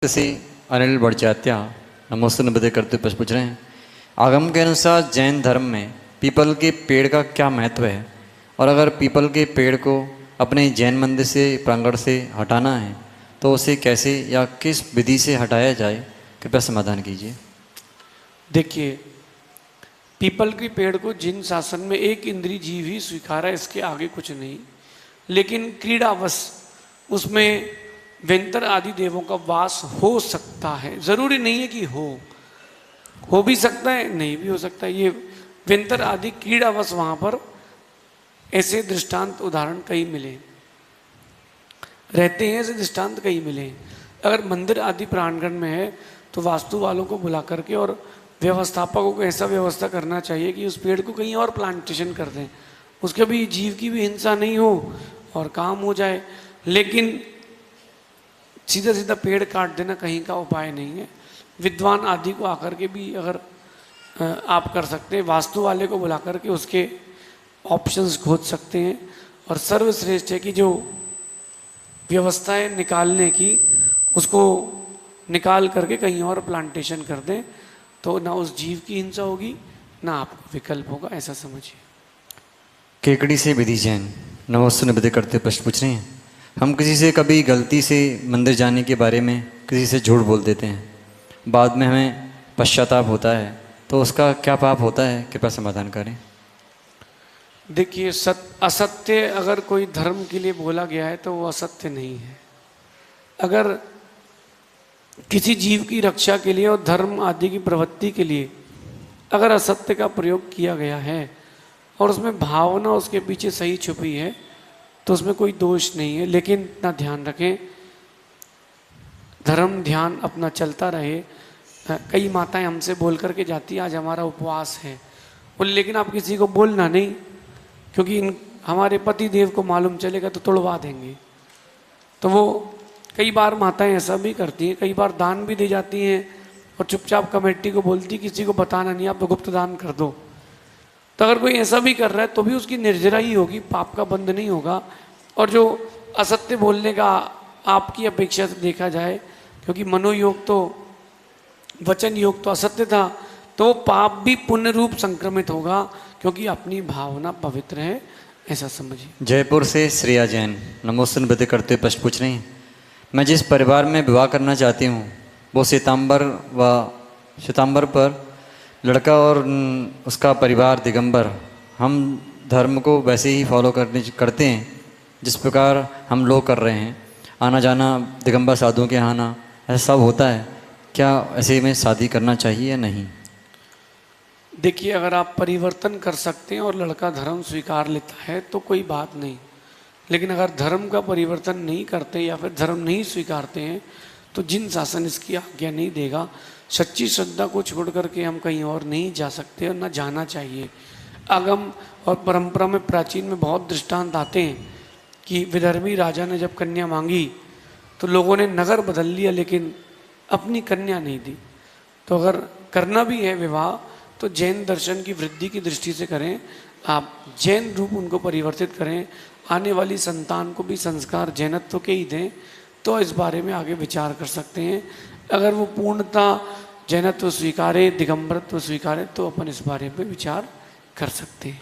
से अनिल बड़चात्या नमोस्तु निवेदन करते हुए पूछ रहे हैं, आगम के अनुसार जैन धर्म में पीपल के पेड़ का क्या महत्व है, और अगर पीपल के पेड़ को अपने जैन मंदिर से प्रांगण से हटाना है तो उसे कैसे या किस विधि से हटाया जाए, कृपया समाधान कीजिए। देखिए, पीपल के पेड़ को जिन शासन में एक इंद्रिय जीव ही स्वीकारा, इसके आगे कुछ नहीं। लेकिन क्रीड़ावश उसमें वेंतर आदि देवों का वास हो सकता है, जरूरी नहीं है कि हो भी सकता है, नहीं भी हो सकता है। ये वेंतर आदि क्रीड़ावश वहां पर ऐसे दृष्टांत उदाहरण कई मिले रहते हैं, ऐसे दृष्टांत कई मिले। अगर मंदिर आदि प्रांगण में है तो वास्तु वालों को बुला करके और व्यवस्थापकों को ऐसा व्यवस्था करना चाहिए कि उस पेड़ को कहीं और प्लांटेशन कर दें, उसके भी जीव की भी हिंसा नहीं हो और काम हो जाए। लेकिन सीधा सीधा पेड़ काट देना कहीं का उपाय नहीं है। विद्वान आदि को आकर के भी अगर आप कर सकते हैं, वास्तु वाले को बुला करके उसके ऑप्शंस खोज सकते हैं। और सर्वश्रेष्ठ है कि जो व्यवस्थाएं निकालने की, उसको निकाल करके कहीं और प्लांटेशन कर दें, तो ना उस जीव की हिंसा होगी ना आपको विकल्प होगा, ऐसा समझिए। केकड़ी से विधि जैन नमोस्तु निवेदन करते हुए प्रश्न पूछ रहे हैं, हम किसी से कभी गलती से मंदिर जाने के बारे में किसी से झूठ बोल देते हैं, बाद में हमें पश्चाताप होता है, तो उसका क्या पाप होता है, कृपया समाधान करें। देखिए, असत्य अगर कोई धर्म के लिए बोला गया है तो वो असत्य नहीं है। अगर किसी जीव की रक्षा के लिए और धर्म आदि की प्रवृत्ति के लिए अगर असत्य का प्रयोग किया गया है और उसमें भावना उसके पीछे सही छुपी है तो उसमें कोई दोष नहीं है। लेकिन इतना ध्यान रखें, धर्म ध्यान अपना चलता रहे। कई माताएं हमसे बोल करके जाती है, आज हमारा उपवास है, बोले लेकिन आप किसी को बोलना नहीं, क्योंकि हमारे पति देव को मालूम चलेगा तो तोड़वा देंगे। तो वो कई बार माताएं ऐसा भी करती हैं, कई बार दान भी दे जाती हैं और चुपचाप कमेटी को बोलती किसी को बताना नहीं, आप तो गुप्त दान कर दो। तो अगर कोई ऐसा भी कर रहा है तो भी उसकी निर्जरा ही होगी, पाप का बंध नहीं होगा। और जो असत्य बोलने का आपकी अपेक्षा से देखा जाए, क्योंकि मनोयोग तो वचन योग तो असत्य था, तो पाप भी पुण्य रूप संक्रमित होगा, क्योंकि अपनी भावना पवित्र है, ऐसा समझिए। जयपुर से श्रेया जैन नमोस्तु निवेदन करते हुए प्रश्न पूछ रहे हैं, मैं जिस परिवार में विवाह करना चाहती हूँ वो श्वेतांबर पर लड़का और उसका परिवार दिगंबर, हम धर्म को वैसे ही फॉलो करते हैं जिस प्रकार हम लोग कर रहे हैं, आना जाना दिगंबर साधुओं के यहाँ आना, ऐसा सब होता है, क्या ऐसे में शादी करना चाहिए या नहीं। देखिए, अगर आप परिवर्तन कर सकते हैं और लड़का धर्म स्वीकार लेता है तो कोई बात नहीं। लेकिन अगर धर्म का परिवर्तन नहीं करते या फिर धर्म नहीं स्वीकारते हैं तो जिन शासन इसकी आज्ञा नहीं देगा, सच्ची श्रद्धा को छोड़ करके हम कहीं और नहीं जा सकते और ना जाना चाहिए। आगम और परंपरा में प्राचीन में बहुत दृष्टांत आते हैं कि विदर्भी राजा ने जब कन्या मांगी तो लोगों ने नगर बदल लिया लेकिन अपनी कन्या नहीं दी। तो अगर करना भी है विवाह तो जैन दर्शन की वृद्धि की दृष्टि से करें, आप जैन रूप उनको परिवर्तित करें, आने वाली संतान को भी संस्कार जैनत्व के ही दें, तो इस बारे में आगे विचार कर सकते हैं। अगर वो पूर्णतः जैनत्व स्वीकारे, दिगंबरत्व स्वीकारे, तो अपन इस बारे में विचार कर सकते हैं।